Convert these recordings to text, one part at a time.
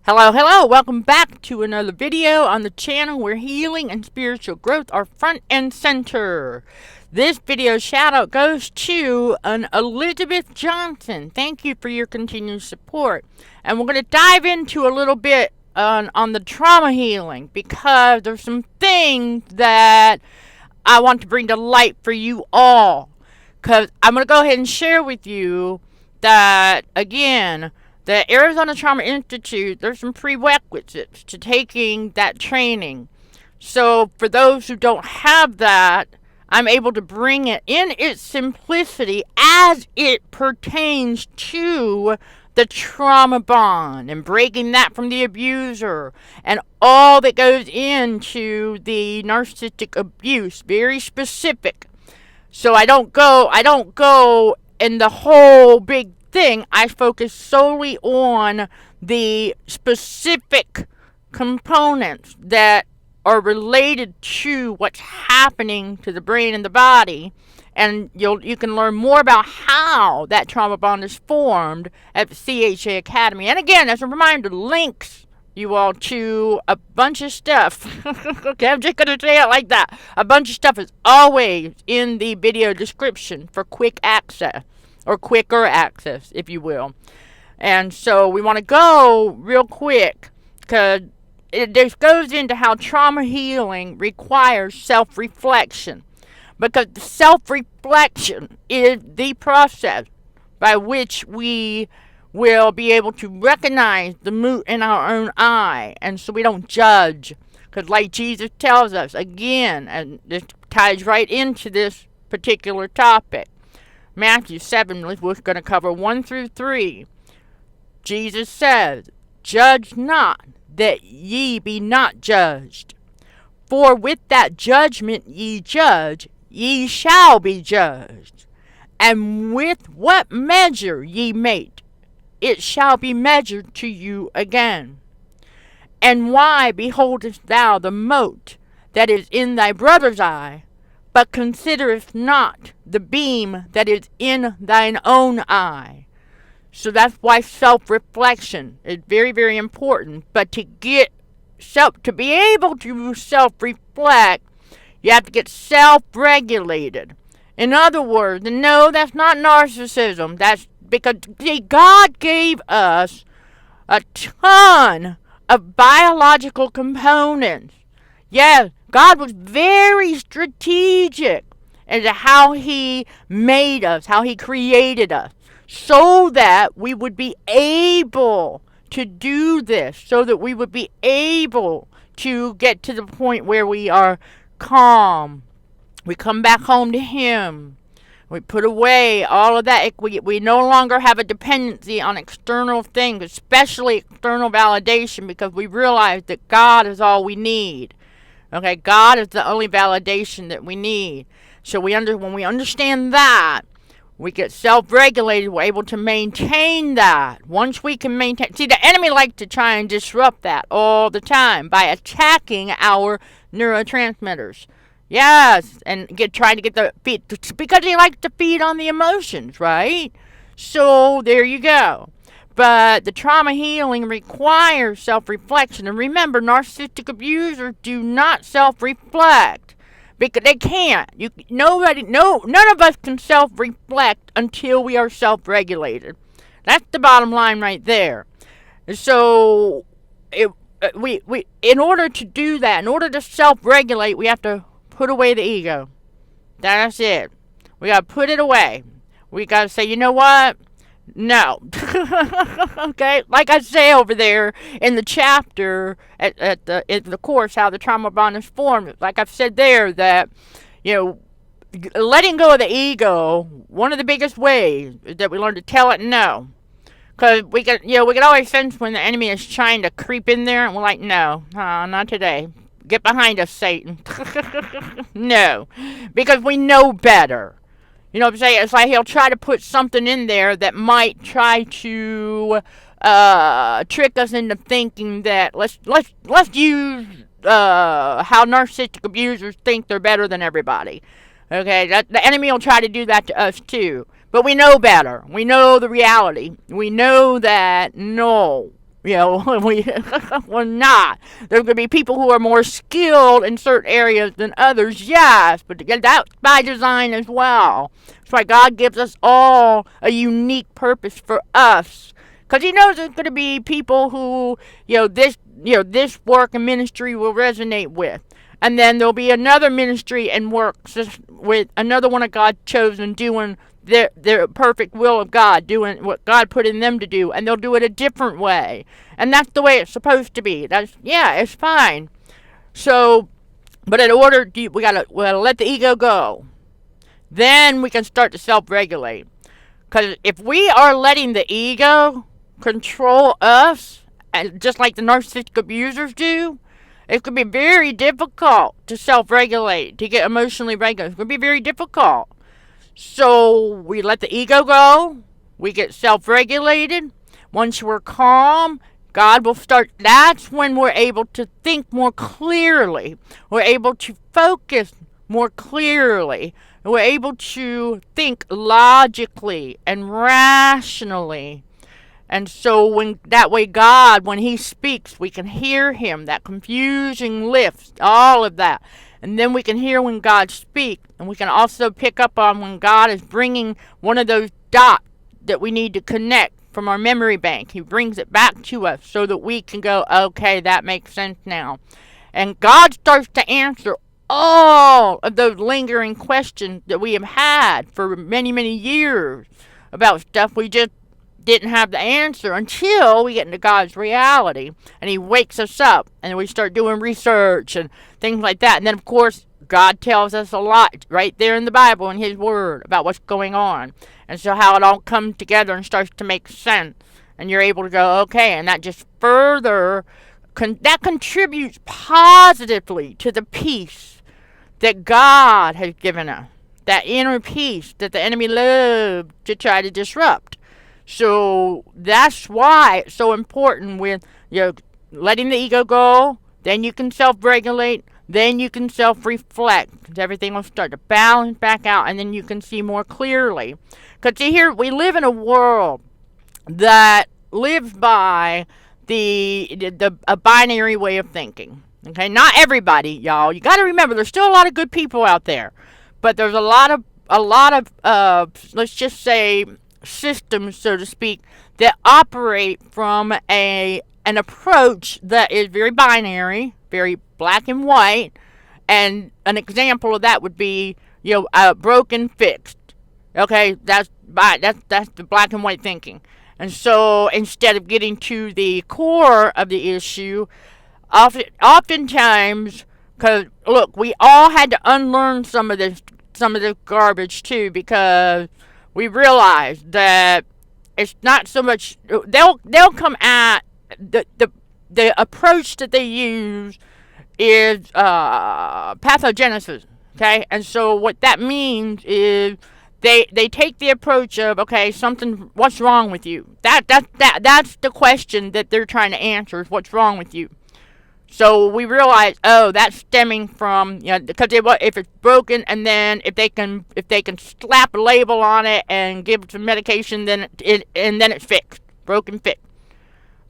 Hello, welcome back to another video on the channel where healing and spiritual growth are front and center. This video shout out goes to an Elizabeth Johnson. Thank you for your continued support. And we're going to dive into a little bit on the trauma healing because there's some things that I want to bring to light for you all. Because I'm going to go ahead and share with you that, again, the Arizona Trauma Institute, there's some prerequisites to taking that training. So for those who don't have that, I'm able to bring it in its simplicity as it pertains to the trauma bond and breaking that from the abuser and all that goes into the narcissistic abuse, very specific. So I don't go in the whole big thing. I focus solely on the specific components that are related to what's happening to the brain and the body, and you can learn more about how that trauma bond is formed at the CHA Academy. And again, as a reminder, links you all to a bunch of stuff. Okay, I'm just going to say it like that. A bunch of stuff is always in the video description for quick access, or quicker access, if you will. And so we want to go real quick, because this goes into how trauma healing requires self-reflection. Because self-reflection is the process by which we will be able to recognize the mote in our own eye, and so we don't judge. Because like Jesus tells us, again, and this ties right into this particular topic, Matthew 7, we're going to cover 1 through 3. Jesus says, "Judge not, that ye be not judged. For with that judgment ye judge, ye shall be judged. And with what measure ye mete, it shall be measured to you again. And why beholdest thou the mote that is in thy brother's eye, but considerest not the beam that is in thine own eye?" So that's why self-reflection is very, very important. But to be able to self-reflect, you have to get self-regulated. In other words, no, that's not narcissism. That's because God gave us a ton of biological components. Yes, God was very strategic into how He made us, how He created us, so that we would be able to do this, so that we would be able to get to the point where we are calm. We come back home to Him. We put away all of that. We no longer have a dependency on external things, especially external validation, because we realize that God is all we need. Okay, God is the only validation that we need. So when we understand that, we get self-regulated. We're able to maintain that. Once we can maintain... See, the enemy likes to try and disrupt that all the time by attacking our neurotransmitters. Yes, and trying to get the feed, because he likes to feed on the emotions, right? So there you go. But the trauma healing requires self-reflection. And remember, narcissistic abusers do not self-reflect because they can't. None of us can self-reflect until we are self-regulated. That's the bottom line right there. So in order to do that, in order to self-regulate, we have to put away the ego. That's it. We got to put it away. We got to say, you know what? No. Okay? Like I say over there in the chapter, in the course, how the trauma bond is formed. Like I've said there that, letting go of the ego, one of the biggest ways is that we learn to tell it no. Because we can always sense when the enemy is trying to creep in there, and we're like, no, not today. Get behind us, Satan. No. Because we know better. You know what I'm saying? It's like he'll try to put something in there that might try to trick us into thinking that let's use how narcissistic abusers think they're better than everybody. Okay? The enemy will try to do that to us too. But we know better. We know the reality. We know that no. we're not. There's going to be people who are more skilled in certain areas than others, yes, but that's by design as well. That's why God gives us all a unique purpose for us. Because He knows there's going to be people who, this work and ministry will resonate with. And then there'll be another ministry and work with another one of God's chosen doing their perfect will of God, doing what God put in them to do, and they'll do it a different way. And that's the way it's supposed to be. It's fine. So, but in order, we gotta let the ego go. Then we can start to self-regulate. Because if we are letting the ego control us, and just like the narcissistic abusers do, it could be very difficult to self-regulate, to get emotionally regulated. It's going to be very difficult. So we let the ego go. We get self-regulated. Once we're calm, God will start. That's when we're able to think more clearly. We're able to focus more clearly. We're able to think logically and rationally. And so when God, when He speaks, we can hear Him. That confusion lifts, all of that. And then we can hear when God speaks. And we can also pick up on when God is bringing one of those dots that we need to connect from our memory bank. He brings it back to us so that we can go, okay, that makes sense now. And God starts to answer all of those lingering questions that we have had for many, many years about stuff we just didn't have the answer until we get into God's reality and He wakes us up and we start doing research and things like that. And then of course God tells us a lot right there in the Bible in His Word about what's going on, and so how it all comes together and starts to make sense, and you're able to go, okay, and that just further that contributes positively to the peace that God has given us, that inner peace that the enemy loves to try to disrupt. So that's why it's so important with letting the ego go. Then you can self-regulate. Then you can self-reflect. Everything will start to balance back out, and then you can see more clearly. Because here we live in a world that lives by a binary way of thinking. Okay, not everybody, y'all. You got to remember, there's still a lot of good people out there, but there's a lot of let's just say, systems, so to speak, that operate from an approach that is very binary, very black and white. And an example of that would be, broken, fixed. Okay, that's the black and white thinking. And so instead of getting to the core of the issue, oftentimes, because look, we all had to unlearn some of this garbage too, because we realized that it's not so much. They'll come at the approach that they use is pathogenesis. Okay, and so what that means is they take the approach of, okay, what's wrong with you? That's the question that they're trying to answer, is what's wrong with you. So we realize, that's stemming from, because if it's broken, and then if they can slap a label on it and give some medication, then it's fixed, broken, fixed.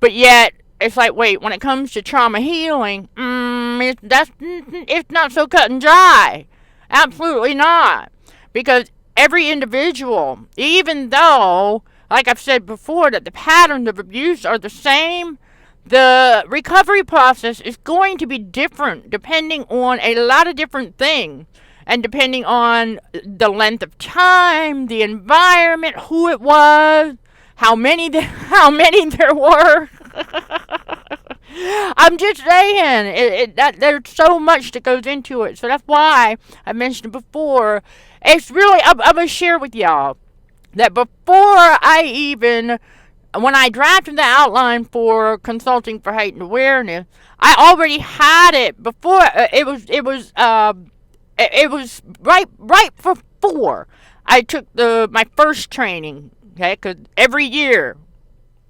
But yet it's like, wait, when it comes to trauma healing, it's not so cut and dry. Absolutely not, because every individual, even though, like I've said before, that the patterns of abuse are the same, the recovery process is going to be different depending on a lot of different things, and depending on the length of time, the environment, who it was, how many there were. I'm just saying, there's so much that goes into it. So that's why I mentioned before. It's really, I'm going to share with y'all that when I drafted the outline for Consulting for Heightened Awareness, I already had it before. It was right before I took my first training. Okay, because every year,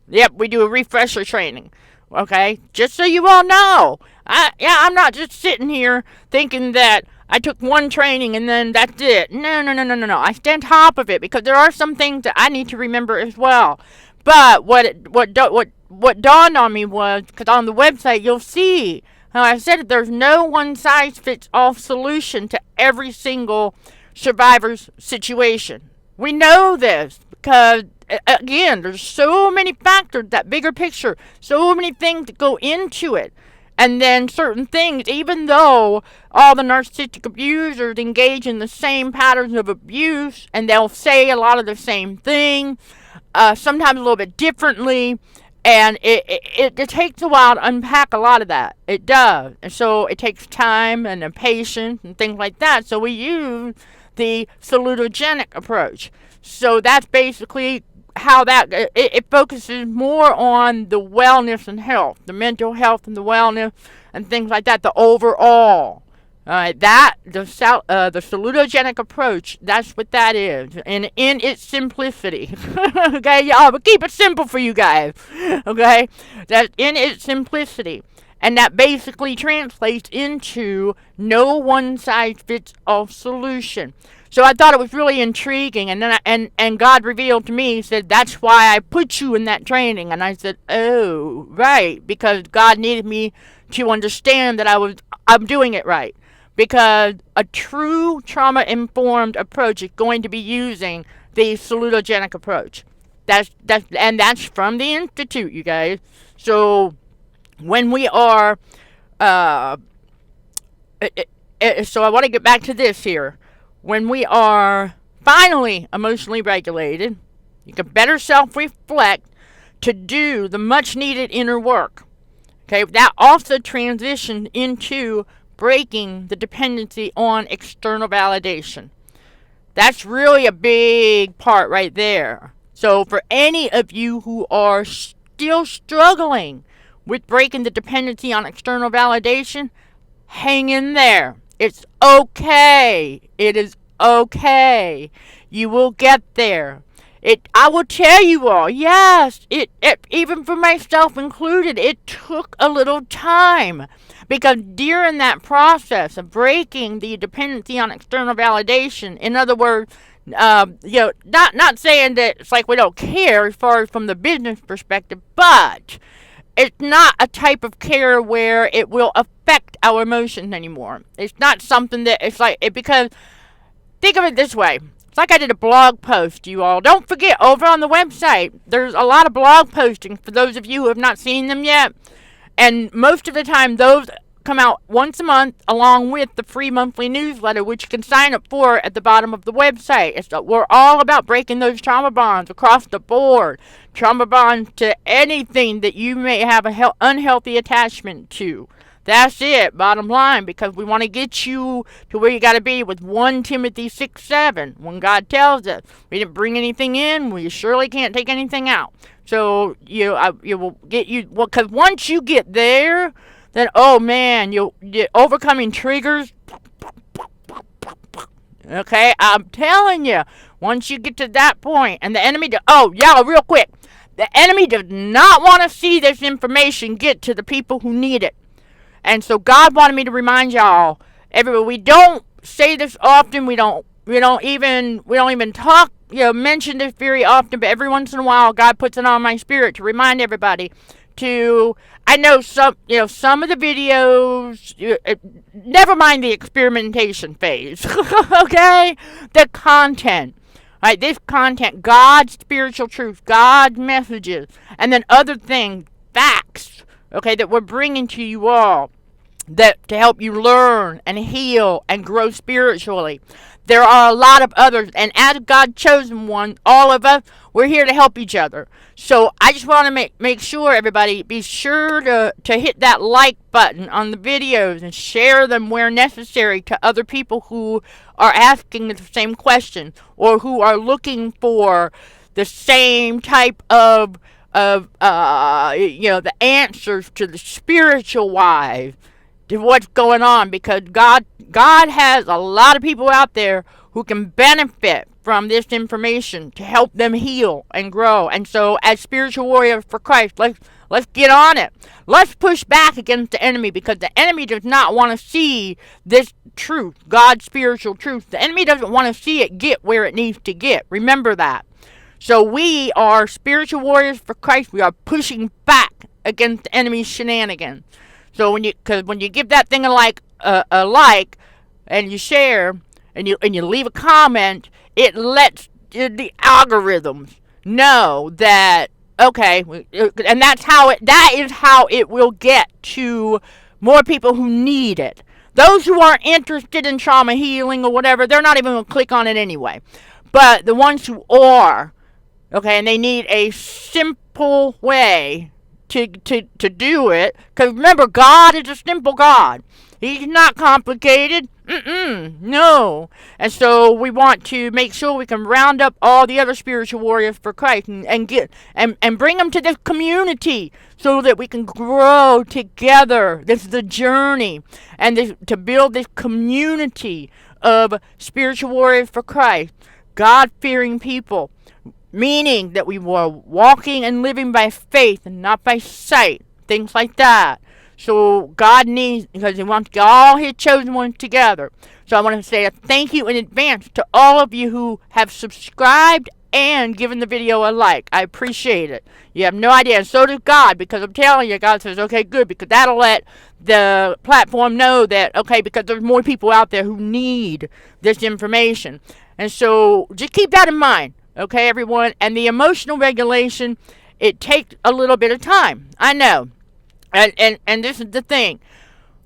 we do a refresher training. Okay, just so you all know, I'm not just sitting here thinking that I took one training and then that's it. No. I stay on top of it, because there are some things that I need to remember as well. But what dawned on me was, because on the website you'll see how I said there's no one-size-fits-all solution to every single survivor's situation. We know this because, again, there's so many factors, that bigger picture, so many things that go into it. And then certain things, even though all the narcissistic abusers engage in the same patterns of abuse, and they'll say a lot of the same thing, sometimes a little bit differently, and it takes a while to unpack a lot of that. It does. And so it takes time and patience and things like that. So we use the Salutogenic Approach. So that's basically how that, it focuses more on the wellness and health, the mental health and the wellness and things like that, the overall. The salutogenic approach, that's what that is, and in its simplicity. Okay, y'all, but keep it simple for you guys. Okay, that's in its simplicity, and that basically translates into no one-size-fits-all solution. So I thought it was really intriguing, and then and God revealed to me, he said, that's why I put you in that training. And I said, oh, right, because God needed me to understand that I'm doing it right. Because a true trauma-informed approach is going to be using the salutogenic approach. That's from the Institute, you guys. So when we are, so I want to get back to this here. When we are finally emotionally regulated, you can better self-reflect to do the much-needed inner work. Okay, that also transitions into breaking the dependency on external validation. That's really a big part right there. So for any of you who are still struggling with breaking the dependency on external validation, hang in there. It's okay. It is okay. You will get there. I will tell you all, yes, it even for myself included, it took a little time. Because during that process of breaking the dependency on external validation, in other words, not saying that it's like we don't care as far as from the business perspective, but it's not a type of care where it will affect our emotions anymore. It's not something that it's like because think of it this way. It's like I did a blog post, you all. Don't forget, over on the website, there's a lot of blog postings for those of you who have not seen them yet. And most of the time, those come out once a month along with the free monthly newsletter, which you can sign up for at the bottom of the website. We're all about breaking those trauma bonds across the board. Trauma bonds to anything that you may have an unhealthy attachment to. That's it, bottom line, because we want to get you to where you got to be with 1 Timothy 6:7. When God tells us we didn't bring anything in, we surely can't take anything out. So you will get you, well, because once you get there, then oh man, you're overcoming triggers. Okay, I'm telling you, once you get to that point, and the enemy, real quick, the enemy does not want to see this information get to the people who need it. And so God wanted me to remind y'all, everybody, we don't say this often, we don't even talk, mention this very often, but every once in a while God puts it on my spirit to remind everybody to, I know some of the videos, never mind the experimentation phase, okay? The content, right? This content, God's spiritual truth, God's messages, and then other things, facts, okay, that we're bringing to you all that to help you learn and heal and grow spiritually. There are a lot of others, and as God's chosen one, all of us, we're here to help each other. So I just want to make sure, everybody, be sure to hit that like button on the videos and share them where necessary to other people who are asking the same question or who are looking for the same type of the answers to the spiritual wise to what's going on, because God has a lot of people out there who can benefit from this information to help them heal and grow. And so as spiritual warriors for Christ, let's get on it. Let's push back against the enemy, because the enemy does not want to see this truth, God's spiritual truth. The enemy doesn't want to see it get where it needs to get. Remember that. So we are spiritual warriors for Christ. We are pushing back against the enemy's shenanigans. So because when you give that thing a like, and you share, and you leave a comment, it lets the algorithms know that, okay, and that is how it will get to more people who need it. Those who aren't interested in trauma healing or whatever, they're not even going to click on it anyway. But the ones who are, okay, and they need a simple way to do it, because remember, God is a simple God. He's not complicated. No. And so we want to make sure we can round up all the other spiritual warriors for Christ and bring them to this community so that we can grow together. This is the journey. And to build this community of spiritual warriors for Christ, God-fearing people, meaning that we were walking and living by faith and not by sight, things like that. So God needs, because He wants to get all His chosen ones together. So I want to say a thank you in advance to all of you who have subscribed and given the video a like. I appreciate it. You have no idea, and so does God, because I'm telling you, God says, okay, good, because that'll let the platform know that, okay, because there's more people out there who need this information. And so just keep that in mind, okay, everyone? And the emotional regulation, it takes a little bit of time. I know. And this is the thing.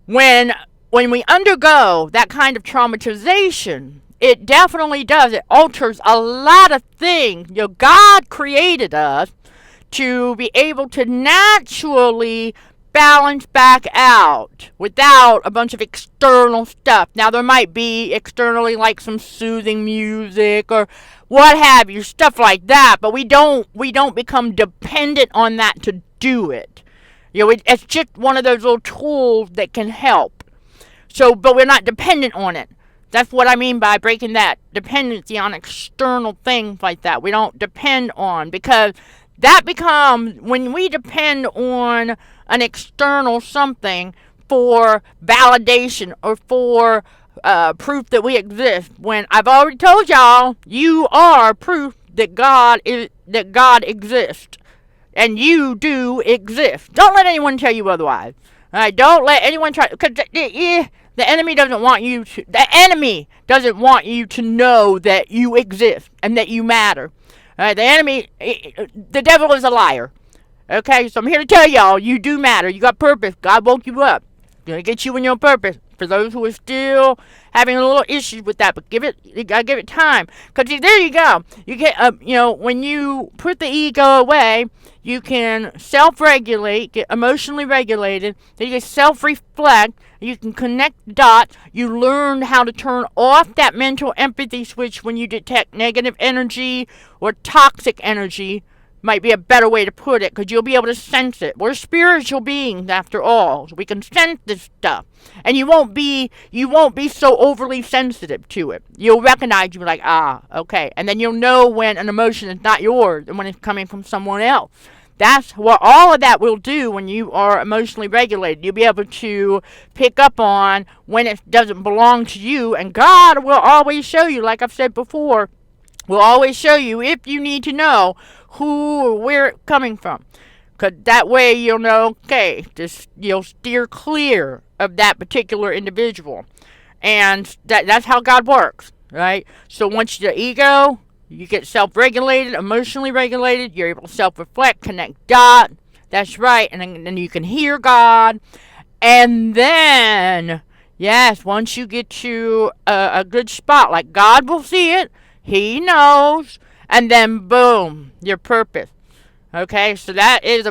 When we undergo that kind of traumatization, it definitely does. It alters a lot of things. You know, God created us to be able to naturally balance back out without a bunch of external stuff. Now, there might be externally like some soothing music or what have you, stuff like that, but we don't become dependent on that to do it. You know, it's just one of those little tools that can help. So, but we're not dependent on it. That's what I mean by breaking that dependency on external things like that. We don't depend on, because that becomes, when we depend on an external something for validation or for proof that we exist, when I've already told y'all, you are proof that God exists. And you do exist. Don't let anyone tell you otherwise. All right, don't let anyone try, because the enemy doesn't want you to. The enemy doesn't want you to know that you exist and that you matter. All right, the enemy, the devil is a liar. Okay, so I'm here to tell y'all, you do matter. You got purpose. God woke you up. Gonna get you in your purpose. For those who are still having a little issues with that, but you gotta give it time. Cause there you go. You get, when you put the ego away, you can self-regulate, get emotionally regulated. Then you can self-reflect. You can connect dots. You learn how to turn off that mental empathy switch when you detect negative energy or toxic energy. Might be a better way to put it, because you'll be able to sense it. We're spiritual beings after all, so we can sense this stuff, and you won't be so overly sensitive to it. You'll recognize, you'll be like, okay, and then you'll know when an emotion is not yours and when it's coming from someone else. That's what all of that will do when you are emotionally regulated. You'll be able to pick up on when it doesn't belong to you, and God will always show you, like I've said before, will always show you if you need to know who or where it's coming from. Because that way you'll know, okay, you'll steer clear of that particular individual. And that's how God works, right? So once the ego, you get self-regulated, emotionally regulated, you're able to self-reflect, connect dot. That's right. And then you can hear God. And then, yes, once you get to a good spot, like God will see it, He knows, and then boom, your purpose. Okay, so that is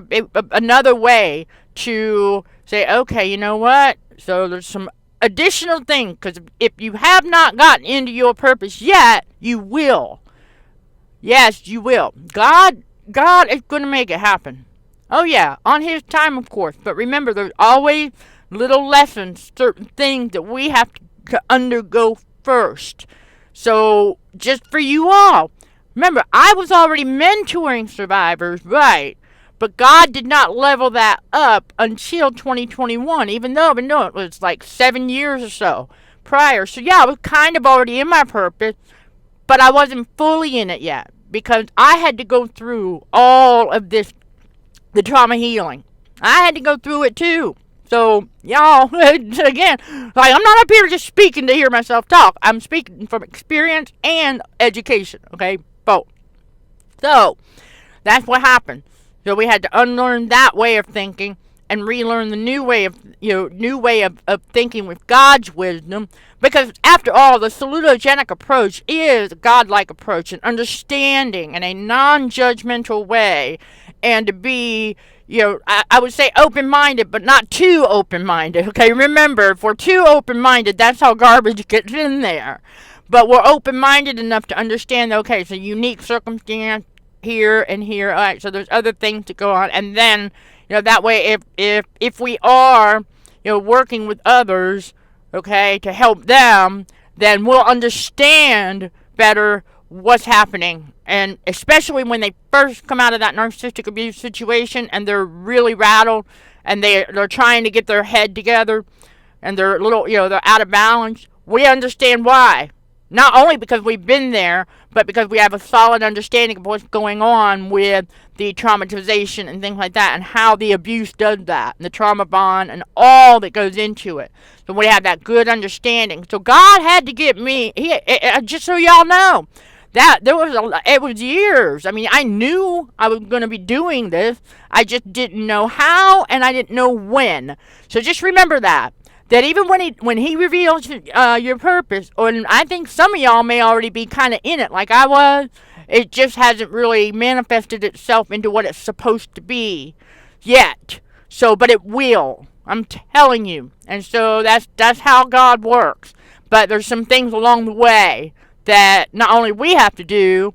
another way to say, okay, you know what? So there's some additional things, because if you have not gotten into your purpose yet, you will. Yes, you will. God is going to make it happen. Oh yeah, on His time, of course. But remember, there's always little lessons, certain things that we have to undergo first. So, just for you all, remember, I was already mentoring survivors, right? But God did not level that up until 2021, even though I've been doing it was like 7 years or so prior. So, yeah, I was kind of already in my purpose, but I wasn't fully in it yet, because I had to go through all of this, the trauma healing. I had to go through it too. So, y'all, again, like, I'm not up here just speaking to hear myself talk. I'm speaking from experience and education, okay? Both. So, that's what happened. So we had to unlearn that way of thinking and relearn the new way of, of thinking with God's wisdom. Because after all, the Salutogenic Approach is a godlike approach, an understanding in a non-judgmental way, and to be, I would say open-minded, but not too open-minded. Okay, remember, if we're too open-minded, that's how garbage gets in there. But we're open-minded enough to understand, okay, it's a unique circumstance here and here. All right, so there's other things to go on, and then, that way, if we are, working with others, okay, to help them, then we'll understand better what's happening. And especially when they first come out of that narcissistic abuse situation and they're really rattled and they're trying to get their head together and they're they're out of balance, we understand why. Not only because we've been there, but because we have a solid understanding of what's going on with the traumatization and things like that, and how the abuse does that, and the trauma bond, and all that goes into it. So we have that good understanding. So God had to get me, just so y'all know, that it was years. I mean, I knew I was going to be doing this. I just didn't know how, and I didn't know when. So just remember that even when he reveals your purpose, and I think some of y'all may already be kind of in it like I was, it just hasn't really manifested itself into what it's supposed to be yet. So, but it will. I'm telling you. And so that's how God works. But there's some things along the way that not only we have to do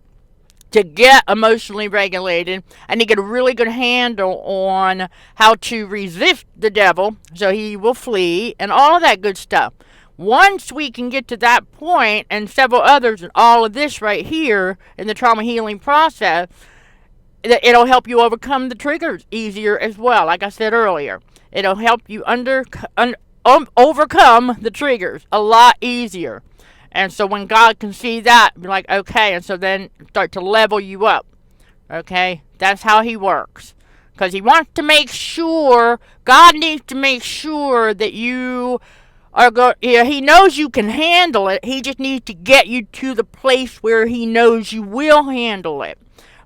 to get emotionally regulated and to get a really good handle on how to resist the devil so he will flee and all of that good stuff. Once we can get to that point, and several others, and all of this right here in the trauma healing process, it'll help you overcome the triggers easier as well. Like I said earlier, it'll help you overcome the triggers a lot easier. And so when God can see that, be like, okay, and so then start to level you up. Okay? That's how he works. Because he wants to make sure, God needs to make sure that you are he knows you can handle it. He just needs to get you to the place where he knows you will handle it.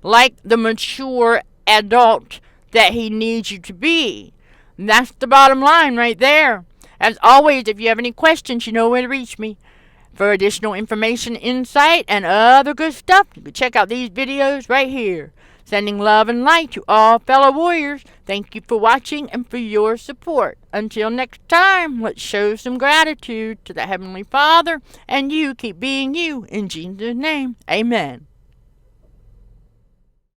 Like the mature adult that he needs you to be. And that's the bottom line right there. As always, if you have any questions, you know where to reach me. For additional information, insight, and other good stuff, you can check out these videos right here. Sending love and light to all fellow warriors. Thank you for watching and for your support. Until next time, let's show some gratitude to the Heavenly Father, and you keep being you in Jesus' name. Amen.